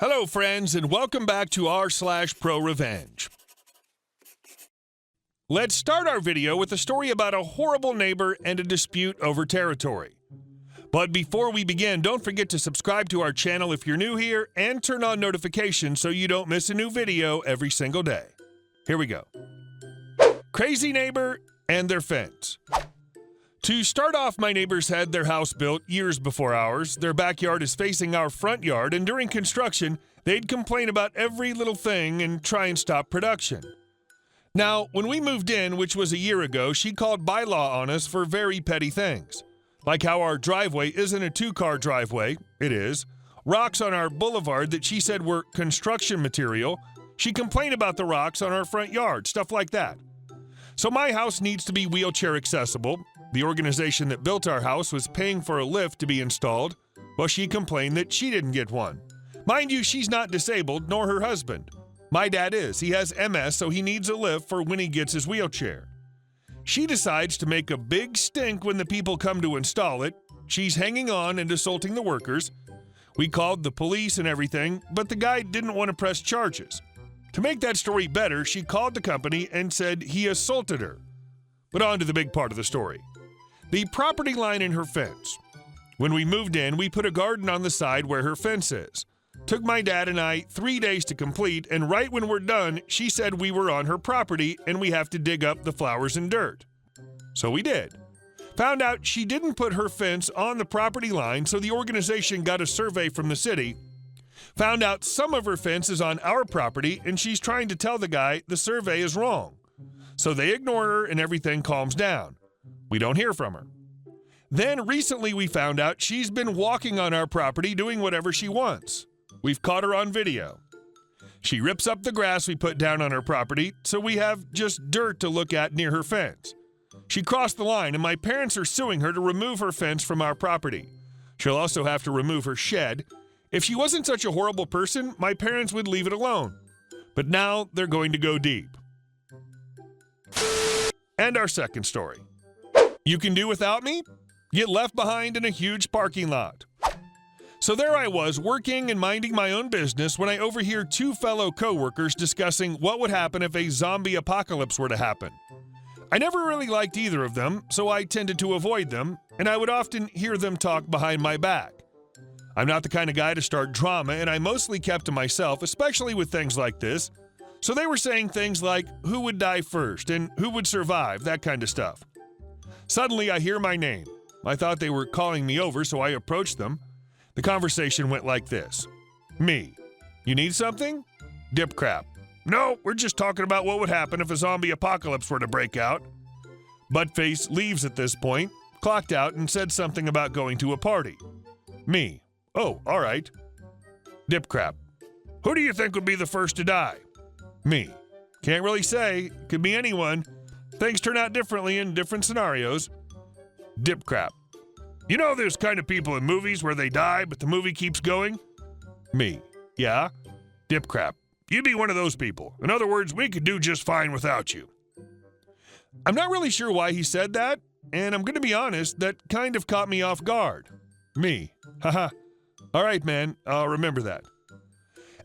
Hello, friends, and welcome back to r/ProRevenge. Let's start our video with a story about a horrible neighbor and a dispute over territory. But before we begin, don't forget to subscribe to our channel if you're new here and turn on notifications so you don't miss a new video every single day. Here we go. Crazy neighbor and their fence. To start off, my neighbors had their house built years before ours. Their backyard is facing our front yard, and during construction, they'd complain about every little thing and try and stop production. Now, when we moved in, which was a year ago, she called bylaw on us for very petty things. Like how our driveway isn't a two-car driveway. It is. Rocks on our boulevard that she said were construction material. She complained about the rocks on our front yard, stuff like that. So my house needs to be wheelchair accessible. The organization that built our house was paying for a lift to be installed, while she complained that she didn't get one. Mind you, she's not disabled, nor her husband. My dad is. He has MS, so he needs a lift for when he gets his wheelchair. She decides to make a big stink when the people come to install it. She's hanging on and assaulting the workers. We called the police and everything, but the guy didn't want to press charges. To make that story better, she called the company and said he assaulted her. But on to the big part of the story. The property line in her fence. When we moved in, we put a garden on the side where her fence is. Took my dad and I 3 days to complete, and right when we're done, she said we were on her property and we have to dig up the flowers and dirt. So we did. Found out she didn't put her fence on the property line, so the organization got a survey from the city. Found out some of her fence is on our property, and she's trying to tell the guy the survey is wrong. So they ignore her and everything calms down. We don't hear from her. Then recently we found out she's been walking on our property doing whatever she wants. We've caught her on video. She rips up the grass we put down on her property, so we have just dirt to look at near her fence. She crossed the line, and my parents are suing her to remove her fence from our property. She'll also have to remove her shed. If she wasn't such a horrible person, my parents would leave it alone. But now they're going to go deep. And our second story. You can do without me? Get left behind in a huge parking lot. So there I was, working and minding my own business when I overhear two fellow co-workers discussing what would happen if a zombie apocalypse were to happen. I never really liked either of them, so I tended to avoid them, and I would often hear them talk behind my back. I'm not the kind of guy to start drama, and I mostly kept to myself, especially with things like this. So they were saying things like, who would die first, and who would survive, that kind of stuff. Suddenly, I hear my name. I thought they were calling me over, so I approached them. The conversation went like this. Me. You need something? Dip crap. No, we're just talking about what would happen if a zombie apocalypse were to break out. Buttface leaves at this point, clocked out, and said something about going to a party. Me. Oh, all right. Dip crap. Who do you think would be the first to die? Me. Can't really say. Could be anyone. Things turn out differently in different scenarios. Dip crap. You know those kind of people in movies where they die, but the movie keeps going? Me. Yeah? Dip crap. You'd be one of those people. In other words, we could do just fine without you. I'm not really sure why he said that, and I'm going to be honest, that kind of caught me off guard. Me. Haha. All right, man, I'll remember that.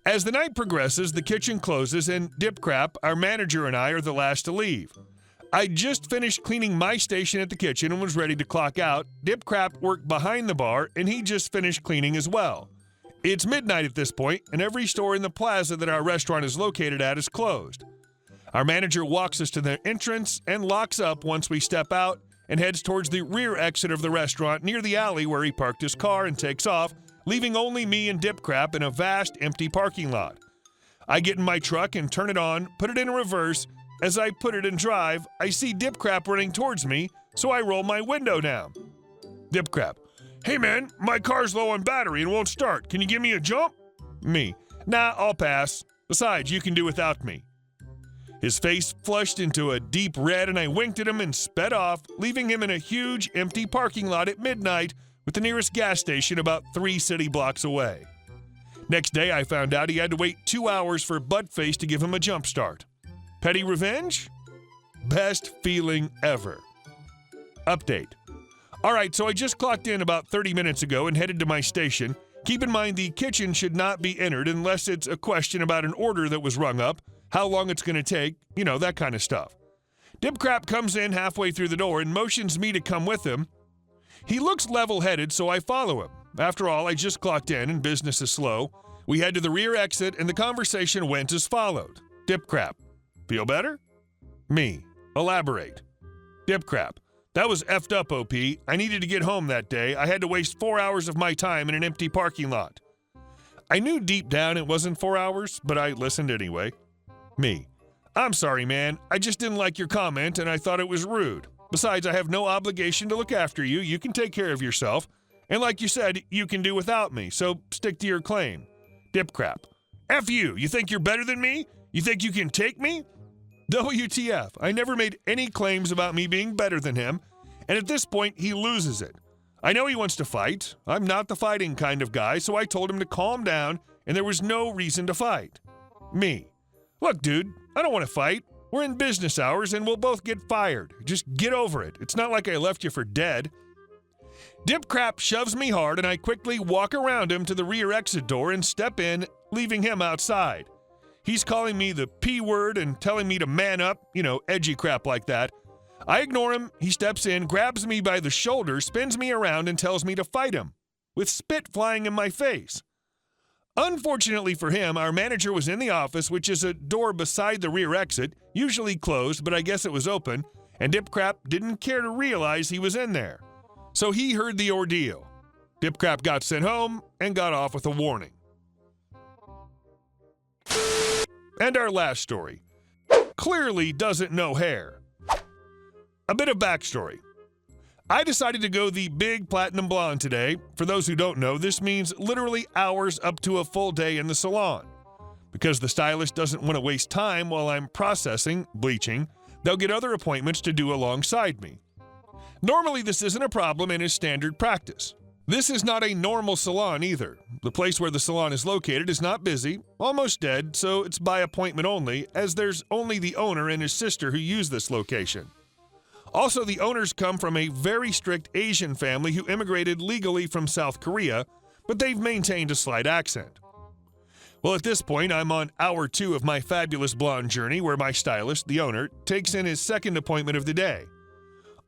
As the night progresses, the kitchen closes, and Dip crap, our manager, and I are the last to leave. I just finished cleaning my station at the kitchen and was ready to clock out. Dip crap worked behind the bar, and he just finished cleaning as well. It's midnight at this point, and every store in the plaza that our restaurant is located at is closed. Our manager walks us to the entrance and locks up once we step out and heads towards the rear exit of the restaurant near the alley where he parked his car and takes off, leaving only me and Dip crap in a vast empty parking lot. I get in my truck and turn it on, put it in reverse. As I put it in drive, I see Dip crap running towards me, so I roll my window down. Dip crap. Hey man, my car's low on battery and won't start. Can you give me a jump? Me. Nah, I'll pass. Besides, you can do without me. His face flushed into a deep red, and I winked at him and sped off, leaving him in a huge empty parking lot at midnight with the nearest gas station about 3 city blocks away. Next day, I found out he had to wait 2 hours for Buttface to give him a jump start. Petty revenge? Best feeling ever. Update. All right, so I just clocked in about 30 minutes ago and headed to my station. Keep in mind the kitchen should not be entered unless it's a question about an order that was rung up, how long it's going to take, that kind of stuff. Dipcrap comes in halfway through the door and motions me to come with him. He looks level-headed, so I follow him. After all, I just clocked in and business is slow. We head to the rear exit and the conversation went as followed. Dipcrap: feel better? Me: elaborate. Dipcrap: that was effed up, OP. I needed to get home that day. I had to waste 4 hours of my time in an empty parking lot. I knew deep down it wasn't 4 hours, but I listened anyway. Me: I'm sorry, man. I just didn't like your comment and I thought it was rude. Besides, I have no obligation to look after you. You can take care of yourself. And like you said, you can do without me, so stick to your claim. Dipcrap: F you. You think you're better than me? You think you can take me? WTF. I never made any claims about me being better than him, and at this point, he loses it. I know he wants to fight. I'm not the fighting kind of guy, so I told him to calm down, and there was no reason to fight. Me: look, dude, I don't want to fight. We're in business hours, and we'll both get fired. Just get over it. It's not like I left you for dead. Dipcrap shoves me hard, and I quickly walk around him to the rear exit door and step in, leaving him outside. He's calling me the P word and telling me to man up, edgy crap like that. I ignore him. He steps in, grabs me by the shoulder, spins me around, and tells me to fight him, with spit flying in my face. Unfortunately for him, our manager was in the office, which is a door beside the rear exit, usually closed, but I guess it was open, and Dipcrap didn't care to realize he was in there. So he heard the ordeal. Dipcrap got sent home and got off with a warning. And our last story. Clearly doesn't know hair. A bit of backstory. I decided to go the big platinum blonde today. For those who don't know, this means literally hours up to a full day in the salon. Because the stylist doesn't want to waste time while I'm processing, bleaching, they'll get other appointments to do alongside me. Normally this isn't a problem and is standard practice. This is not a normal salon either. The place where the salon is located is not busy, almost dead, so it's by appointment only, as there's only the owner and his sister who use this location. Also, the owners come from a very strict Asian family who immigrated legally from South Korea, but they've maintained a slight accent. Well, at this point, I'm on hour 2 of my fabulous blonde journey where my stylist, the owner, takes in his second appointment of the day.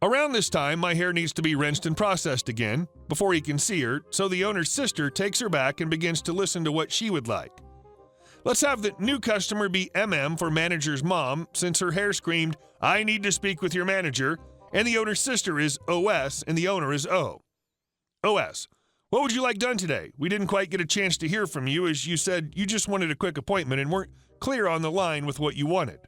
Around this time, my hair needs to be rinsed and processed again before he can see her, so the owner's sister takes her back and begins to listen to what she would like. Let's have the new customer be MM for manager's mom, since her hair screamed, "I need to speak with your manager," and the owner's sister is OS and the owner is O. OS: what would you like done today? We didn't quite get a chance to hear from you, as you said you just wanted a quick appointment and weren't clear on the line with what you wanted.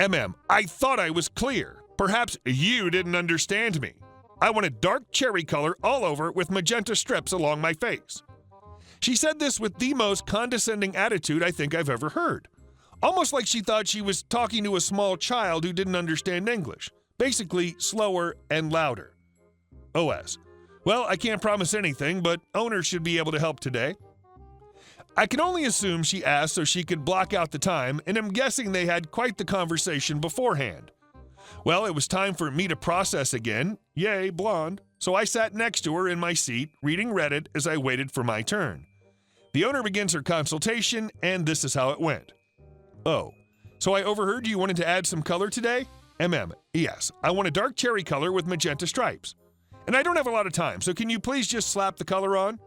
MM: I thought I was clear. Perhaps you didn't understand me. I want a dark cherry color all over with magenta strips along my face. She said this with the most condescending attitude I think I've ever heard. Almost like she thought she was talking to a small child who didn't understand English. Basically, slower and louder. OS: well, I can't promise anything, but owner should be able to help today. I can only assume she asked so she could block out the time, and I'm guessing they had quite the conversation beforehand. Well, it was time for me to process again. Yay, blonde. So I sat next to her in my seat, reading Reddit as I waited for my turn. The owner begins her consultation, and this is how it went. Oh, so I overheard you wanted to add some color today? MM: yes, I want a dark cherry color with magenta stripes. And I don't have a lot of time, so can you please just slap the color on?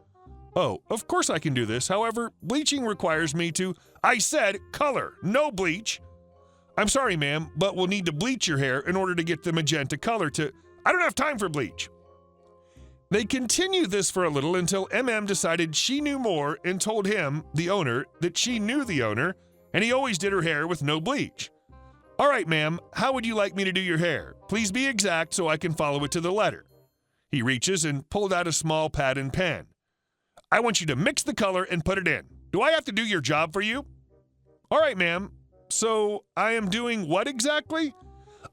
Oh, of course I can do this. However, bleaching requires me to... I said color, no bleach. I'm sorry, ma'am, but we'll need to bleach your hair in order to get the magenta color to... I don't have time for bleach. They continued this for a little until MM decided she knew more and told him, the owner, that she knew the owner, and he always did her hair with no bleach. All right, ma'am, how would you like me to do your hair? Please be exact so I can follow it to the letter. He reaches and pulled out a small pad and pen. I want you to mix the color and put it in. Do I have to do your job for you? All right, ma'am. So I am doing what exactly?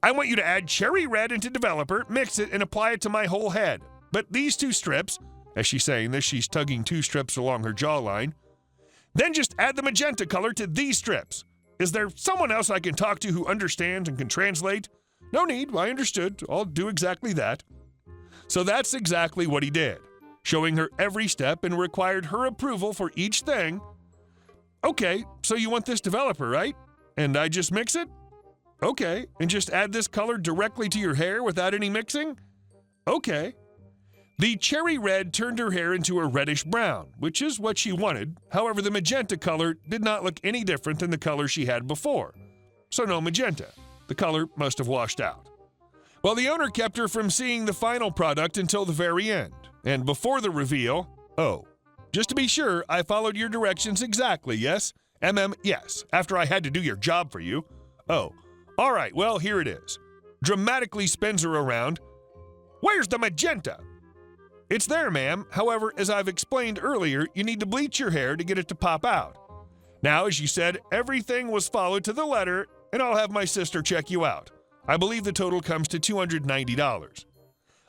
I want you to add cherry red into developer, mix it, and apply it to my whole head. But these 2 strips, as she's saying this, she's tugging 2 strips along her jawline. Then just add the magenta color to these strips. Is there someone else I can talk to who understands and can translate? No need, I understood. I'll do exactly that. So that's exactly what he did. showing her every step and required her approval for each thing. Okay, so you want this developer, right? And I just mix it? Okay, and just add this color directly to your hair without any mixing? Okay. The cherry red turned her hair into a reddish brown, which is what she wanted. However, the magenta color did not look any different than the color she had before. So no magenta. The color must have washed out. Well, the owner kept her from seeing the final product until the very end. And before the reveal, oh, just to be sure, I followed your directions exactly, yes? Yes, after I had to do your job for you. Oh, all right, well, here it is. Dramatically spins her around. Where's the magenta? It's there, ma'am. However, as I've explained earlier, you need to bleach your hair to get it to pop out. Now, as you said, everything was followed to the letter, and I'll have my sister check you out. I believe the total comes to $290.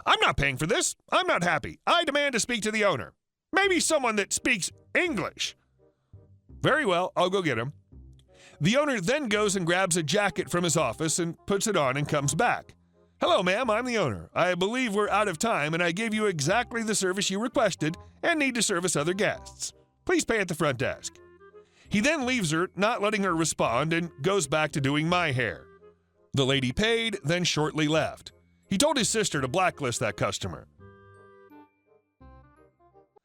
I'm not paying for this. I'm not happy. I demand to speak to the owner. Maybe someone that speaks English. Very well, I'll go get him. The owner then goes and grabs a jacket from his office and puts it on and comes back. Hello, ma'am, I'm the owner. I believe we're out of time and I gave you exactly the service you requested and need to service other guests. Please pay at the front desk. He then leaves her, not letting her respond, and goes back to doing my hair. The lady paid, then shortly left. He told his sister to blacklist that customer.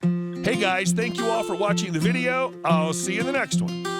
Hey guys, thank you all for watching the video. I'll see you in the next one.